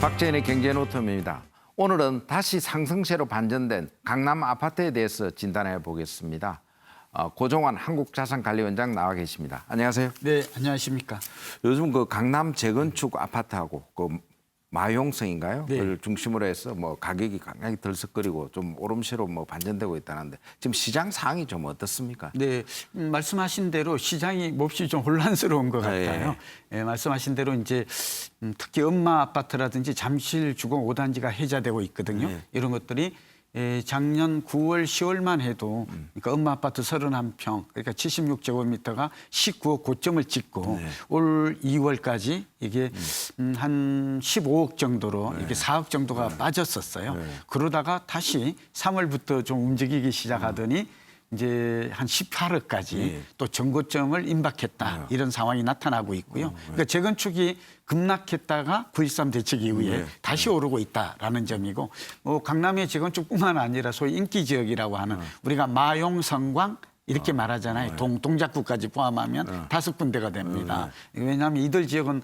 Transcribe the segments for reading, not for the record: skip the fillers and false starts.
박재인의 경제노트입니다. 오늘은 다시 상승세로 반전된 강남 아파트에 대해서 진단해 보겠습니다. 고종환 한국자산관리원장 나와 계십니다. 안녕하세요. 네, 안녕하십니까. 요즘 그 강남 재건축 아파트하고 그 마용성인가요? 네. 그걸 중심으로 해서 뭐 가격이 굉장히 들썩거리고 좀 오름세로 뭐 반전되고 있다는데 지금 시장 상황이 좀 어떻습니까? 네, 말씀하신 대로 시장이 몹시 좀 혼란스러운 것 같아요. 예, 말씀하신 대로 이제 특히 엄마 아파트라든지 잠실 주공 5단지가 해제되고 있거든요. 네. 이런 것들이 작년 9월, 10월만 해도 그러니까 엄마 아파트 31평, 그러니까 76제곱미터가 19억 고점을 찍고 올 2월까지 이게 한 15억 정도로 이게 4억 정도가 빠졌었어요. 그러다가 다시 3월부터 좀 움직이기 시작하더니 이제 한 18억까지 또 정고점을 임박했다 이런 상황이 나타나고 있고요. 그러니까 재건축이 급락했다가 9.13 대책 이후에 다시 오르고 있다라는 점이고 강남의 재건축뿐만 아니라 소위 인기 지역이라고 하는 우리가 마용, 성광 이렇게 말하잖아요. 동작구까지 포함하면 5군데가 됩니다. 왜냐하면 이들 지역은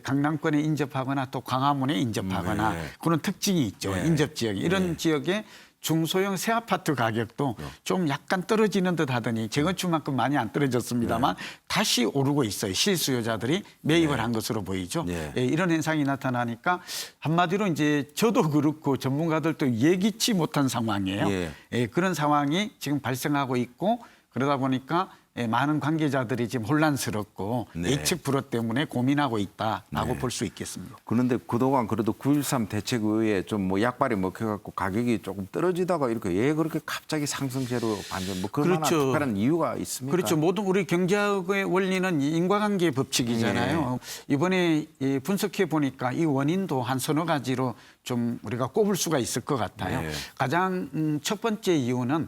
강남권에 인접하거나 또 광화문에 인접하거나 그런 특징이 있죠. 인접 지역이. 이런 지역에 중소형 새 아파트 가격도 좀 약간 떨어지는 듯 하더니 재건축만큼 많이 안 떨어졌습니다만 다시 오르고 있어요. 실수요자들이 매입을 한 것으로 보이죠. 이런 현상이 나타나니까 한마디로 이제 저도 그렇고 전문가들도 예기치 못한 상황이에요. 그런 상황이 지금 발생하고 있고 그러다 보니까 많은 관계자들이 지금 혼란스럽고 예측 불허 때문에 고민하고 있다라고 볼 수 있겠습니다. 그런데 그동안 그래도 9.13 대책 이후에 좀 뭐 약발이 먹혀갖고 가격이 조금 떨어지다가 이렇게 왜 그렇게 갑자기 상승세로 반전 뭐 그런 그렇죠. 특별한 이유가 있습니까? 그렇죠. 모든 우리 경제학의 원리는 인과관계 법칙이잖아요. 이번에 분석해 보니까 이 원인도 한 서너 가지로 좀 우리가 꼽을 수가 있을 것 같아요. 가장 첫 번째 이유는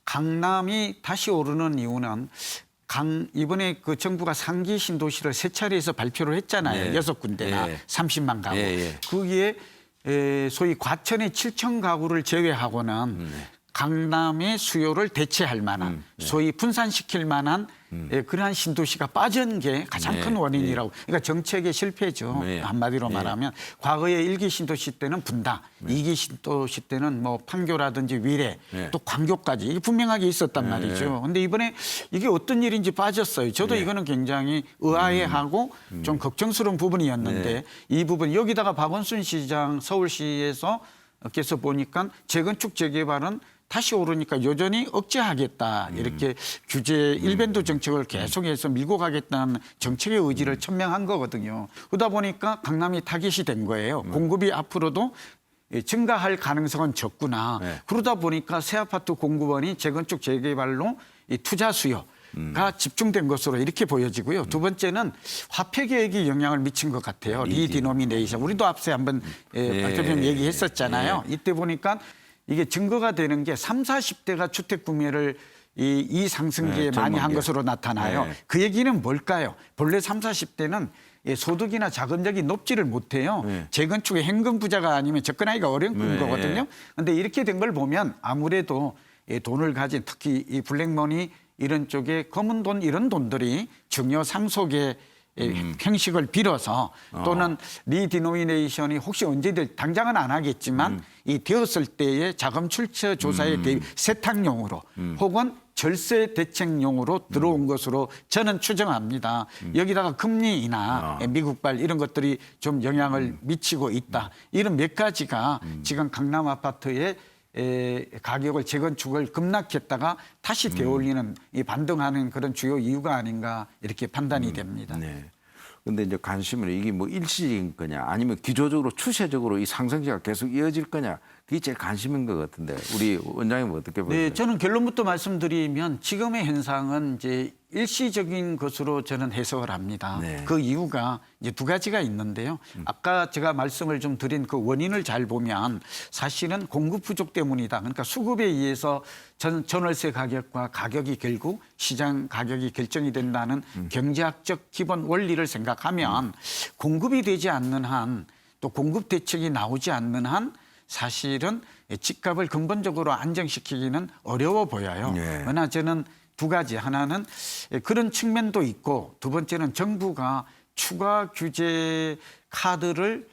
강남이 다시 오르는 이유는 이번에 그 정부가 상기 신도시를 세 차례에서 발표를 했잖아요. 6군데나 30만 가구. 거기에 소위 과천의 7천 가구를 제외하고는 강남의 수요를 대체할 만한 소위 분산시킬 만한 그러한 신도시가 빠진 게 가장 큰 원인이라고. 그러니까 정책의 실패죠. 한마디로 말하면 과거에 1기 신도시 때는 분당, 2기 신도시 때는 뭐 판교라든지 위례, 또 광교까지 이게 분명하게 있었단 말이죠. 그런데 이번에 이게 어떤 일인지 빠졌어요. 저도 이거는 굉장히 의아해하고 좀 걱정스러운 부분이었는데 이 부분 여기다가 박원순 시장 서울시에서 께서 보니까 재건축 재개발은 다시 오르니까 여전히 억제하겠다. 이렇게 규제 일변도 정책을 계속해서 밀고 가겠다는 정책의 의지를 천명한 거거든요. 그러다 보니까 강남이 타깃이 된 거예요. 공급이 앞으로도 증가할 가능성은 적구나. 그러다 보니까 새 아파트 공급원이 재건축 재개발로 이 투자 수요가 집중된 것으로 이렇게 보여지고요. 두 번째는 화폐 계획이 영향을 미친 것 같아요. 리디노미네이션. 우리도 앞서 한번 발표편 얘기했었잖아요. 이때 보니까 이게 증거가 되는 게 30, 40대가 주택 구매를 이 상승기에 많이 한 것으로 나타나요. 그 얘기는 뭘까요? 본래 30, 40대는 소득이나 자금력이 높지를 못해요. 재건축에 현금 부자가 아니면 접근하기가 어려운 거거든요. 그런데 이렇게 된 걸 보면 아무래도 돈을 가진 특히 이 블랙머니 이런 쪽에 검은 돈 이런 돈들이 중요 상속의 형식을 빌어서 또는 리디노미네이션이 혹시 언제든 당장은 안 하겠지만 이 되었을 때의 자금 출처 조사에 대해 세탁용으로 혹은 절세 대책용으로 들어온 것으로 저는 추정합니다. 여기다가 금리나 미국발 이런 것들이 좀 영향을 미치고 있다. 이런 몇 가지가 지금 강남 아파트의 가격을 재건축을 급락했다가 다시 되올리는 이 반등하는 그런 주요 이유가 아닌가 이렇게 판단이 됩니다. 근데 이제 관심은 이게 뭐 일시적인 거냐 아니면 기조적으로 추세적으로 이 상승세가 계속 이어질 거냐 그게 제일 관심인 것 같은데 우리 원장님 어떻게 보세요? 네, 저는 결론부터 말씀드리면 지금의 현상은 이제 일시적인 것으로 저는 해석을 합니다. 그 이유가 이제 두 가지가 있는데요. 아까 제가 말씀을 좀 드린 그 원인을 잘 보면 사실은 공급 부족 때문이다. 그러니까 수급에 의해서 전월세 가격과 가격이 결국 시장 가격이 결정이 된다는 경제학적 기본 원리를 생각하면 공급이 되지 않는 한 또 공급 대책이 나오지 않는 한 사실은 집값을 근본적으로 안정시키기는 어려워 보여요. 그러나 저는 두 가지. 하나는 그런 측면도 있고 두 번째는 정부가 추가 규제 카드를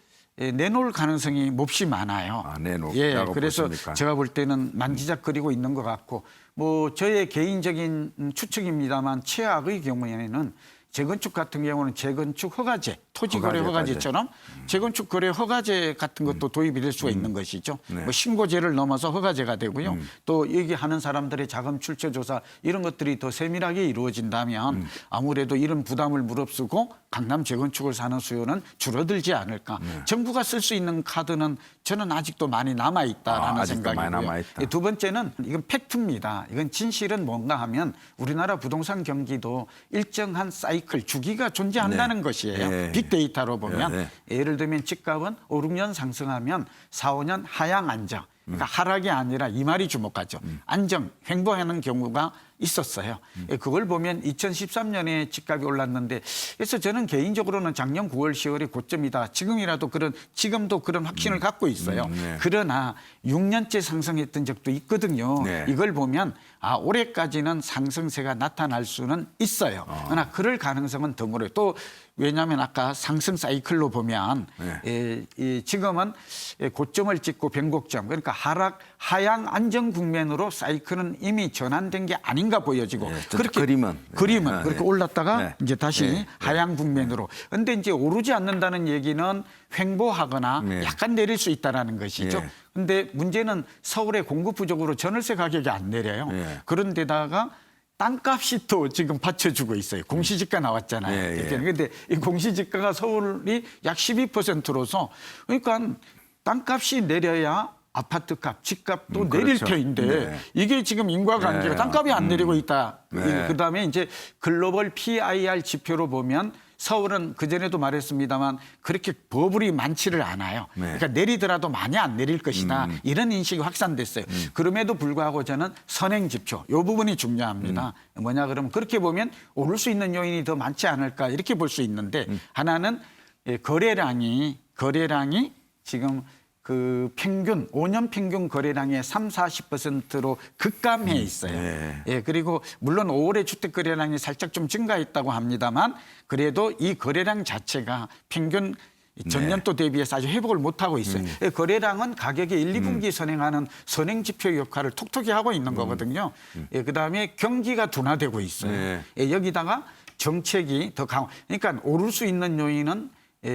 내놓을 가능성이 몹시 많아요. 아, 내놓을다고 그래서 보십니까? 제가 볼 때는 만지작거리고 있는 것 같고 뭐 저의 개인적인 추측입니다만 최악의 경우에는 재건축 같은 경우는 재건축 허가제, 토지거래 허가제까지. 허가제처럼 재건축 거래 허가제 같은 것도 도입이 될 수가 있는 것이죠. 네. 뭐 신고제를 넘어서 허가제가 되고요. 또 얘기하는 사람들의 자금 출처 조사 이런 것들이 더 세밀하게 이루어진다면 아무래도 이런 부담을 무릅쓰고 강남 재건축을 사는 수요는 줄어들지 않을까. 정부가 쓸 수 있는 카드는 저는 아직도 많이 남아 있다라는 아직도 많이 생각이고요. 남아있다. 두 번째는 이건 팩트입니다. 이건 진실은 뭔가 하면 우리나라 부동산 경기도 일정한 사이클 주기가 존재한다는 것이에요. 네. 빅데이터로 보면 네. 예를 들면 집값은 5, 6년 상승하면 4, 5년 하향 안정. 그러니까 하락이 아니라 이 말이 주목하죠. 안정, 횡보하는 경우가 있었어요. 그걸 보면 2013년에 집값이 올랐는데 그래서 저는 개인적으로는 작년 9월, 10월이 고점이다. 지금도 그런 확신을 갖고 있어요. 네. 그러나 6년째 상승했던 적도 있거든요. 네. 이걸 보면 올해까지는 상승세가 나타날 수는 있어요. 그러나 그럴 가능성은 드물어요. 또 왜냐하면 아까 상승 사이클로 보면 지금은 고점을 찍고 변곡점 그러니까 하향 안정 국면으로 사이클은 이미 전환된 게 아닌가 보여지고 그렇게 그림은 그렇게 올랐다가 이제 다시 네. 하향 국면으로. 그런데 이제 오르지 않는다는 얘기는 횡보하거나 약간 내릴 수 있다라는 것이죠. 네. 근데 문제는 서울의 공급 부족으로 전월세 가격이 안 내려요. 그런데다가 땅값이 또 지금 받쳐주고 있어요. 공시지가 나왔잖아요. 그런데 이 공시지가가 서울이 약 12%로서 그러니까 땅값이 내려야 아파트값, 집값도 내릴 그렇죠. 터인데 이게 지금 인과관계가 땅값이 안 내리고 있다. 네. 그다음에 이제 글로벌 PIR 지표로 보면 서울은 그전에도 말했습니다만 그렇게 버블이 많지를 않아요. 그러니까 내리더라도 많이 안 내릴 것이다. 이런 인식이 확산됐어요. 그럼에도 불구하고 저는 선행 지표, 이 부분이 중요합니다. 뭐냐 그러면 그렇게 보면 오를 수 있는 요인이 더 많지 않을까 이렇게 볼 수 있는데 하나는 거래량이 지금 그 평균 5년 평균 거래량의 30-40%로 급감해 있어요. 그리고 물론 5월에 주택 거래량이 살짝 좀 증가했다고 합니다만 그래도 이 거래량 자체가 평균 전년도 대비해서 아주 회복을 못하고 있어요. 거래량은 가격의 1, 2분기 선행하는 선행 지표 역할을 톡톡히 하고 있는 거거든요. 그다음에 경기가 둔화되고 있어요. 여기다가 정책이 더 강화. 그러니까 오를 수 있는 요인은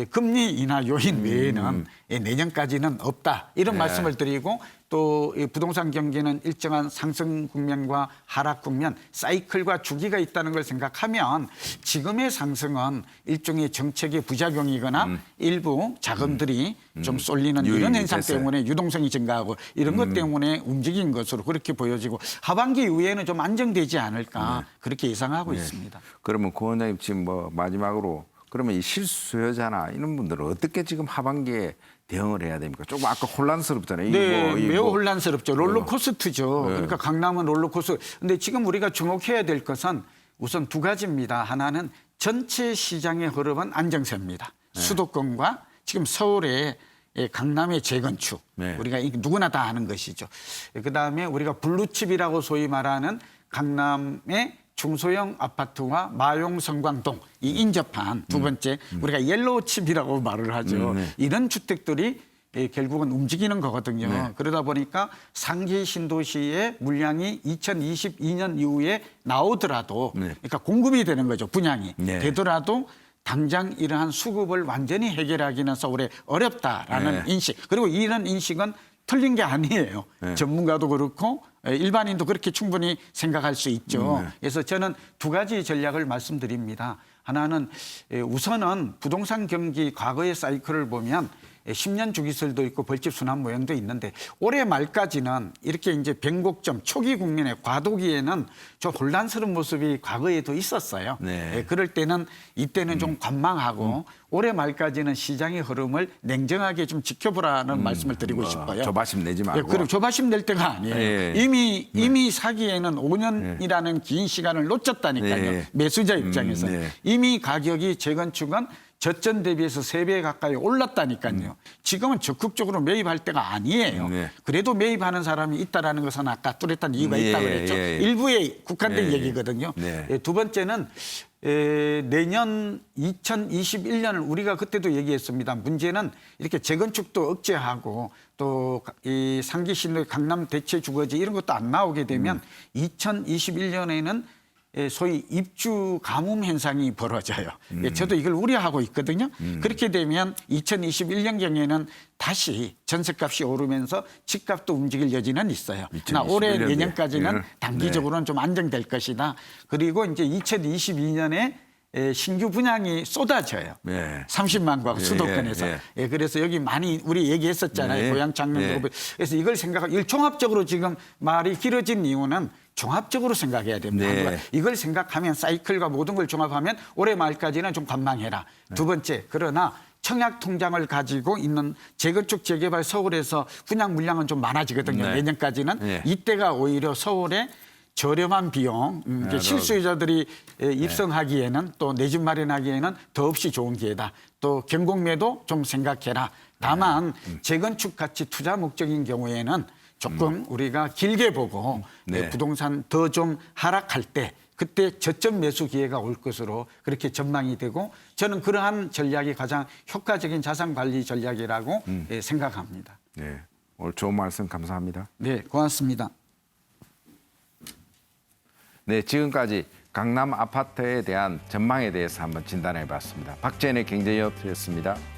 금리 인하 요인 외에는 내년까지는 없다. 이런 말씀을 드리고 또 부동산 경기는 일정한 상승 국면과 하락 국면, 사이클과 주기가 있다는 걸 생각하면 지금의 상승은 일종의 정책의 부작용이거나 일부 자금들이 좀 쏠리는 이런 현상 때문에 유동성이 증가하고 이런 것 때문에 움직인 것으로 그렇게 보여지고 하반기 이후에는 좀 안정되지 않을까 그렇게 예상하고 있습니다. 그러면 고 원장님 지금 뭐 마지막으로 그러면 이 실수요자나 이런 분들은 어떻게 지금 하반기에 대응을 해야 됩니까? 조금 아까 혼란스럽잖아요. 네, 매우 혼란스럽죠. 롤러코스터죠. 그러니까 강남은 롤러코스터. 근데 지금 우리가 주목해야 될 것은 우선 두 가지입니다. 하나는 전체 시장의 흐름은 안정세입니다. 수도권과 지금 서울의 강남의 재건축. 우리가 누구나 다 아는 것이죠. 그다음에 우리가 블루칩이라고 소위 말하는 강남의 중소형 아파트와 마용 성광동 이 인접한 두 번째 우리가 옐로우칩이라고 말을 하죠. 이런 주택들이 결국은 움직이는 거거든요. 그러다 보니까 상계 신도시의 물량이 2022년 이후에 나오더라도 그러니까 공급이 되는 거죠. 분양이 되더라도 당장 이러한 수급을 완전히 해결하기는 서울에 어렵다라는 인식. 그리고 이런 인식은 틀린 게 아니에요. 전문가도 그렇고 일반인도 그렇게 충분히 생각할 수 있죠. 그래서 저는 두 가지 전략을 말씀드립니다. 하나는 우선은 부동산 경기 과거의 사이클을 보면 10년 주기설도 있고 벌집 순환 모형도 있는데 올해 말까지는 이렇게 이제 변곡점 초기 국면의 과도기에는 좀 혼란스러운 모습이 과거에도 있었어요. 그럴 때는 이때는 좀 관망하고 올해 말까지는 시장의 흐름을 냉정하게 좀 지켜보라는 말씀을 드리고 싶어요. 조바심 내지 말고. 그리고 조바심 낼 때가 아니에요. 이미 사기에는 5년이라는 긴 시간을 놓쳤다니까요. 매수자 입장에서. 이미 가격이 재건축은 저점 대비해서 3배 가까이 올랐다니까요. 지금은 적극적으로 매입할 때가 아니에요. 그래도 매입하는 사람이 있다라는 것은 아까 뚜렷한 이유가 있다고 그랬죠. 일부에 국한된 얘기거든요. 두 번째는 내년 2021년을 우리가 그때도 얘기했습니다. 문제는 이렇게 재건축도 억제하고 또 이 상기신도 강남 대체 주거지 이런 것도 안 나오게 되면 2021년에는 소위 입주 가뭄 현상이 벌어져요. 저도 이걸 우려하고 있거든요. 그렇게 되면 2021년경에는 다시 전세값이 오르면서 집값도 움직일 여지는 있어요. 그러나 올해 내년까지는 단기적으로는 좀 안정될 것이다. 그리고 이제 2022년에 신규 분양이 쏟아져요. 30만 가구 수도권에서. 그래서 여기 많이 우리 얘기했었잖아요. 고양 장면도. 그래서 이걸 생각하고 이걸 종합적으로 지금 말이 길어진 이유는 종합적으로 생각해야 됩니다. 이걸 생각하면 사이클과 모든 걸 종합하면 올해 말까지는 좀 관망해라. 두 번째, 그러나 청약 통장을 가지고 있는 재건축 재개발 서울에서 분양 물량은 좀 많아지거든요. 내년까지는. 이때가 오히려 서울에 저렴한 비용, 실수요자들이 입성하기에는 또 내 집 마련하기에는 더없이 좋은 기회다. 또 경공매도 좀 생각해라. 다만 재건축 가치 투자 목적인 경우에는 조금 우리가 길게 보고 부동산 더 좀 하락할 때 그때 저점 매수 기회가 올 것으로 그렇게 전망이 되고 저는 그러한 전략이 가장 효과적인 자산 관리 전략이라고 생각합니다. 네, 오늘 좋은 말씀 감사합니다. 네, 고맙습니다. 네, 지금까지 강남 아파트에 대한 전망에 대해서 한번 진단해 봤습니다. 박재현의 경제협이었습니다.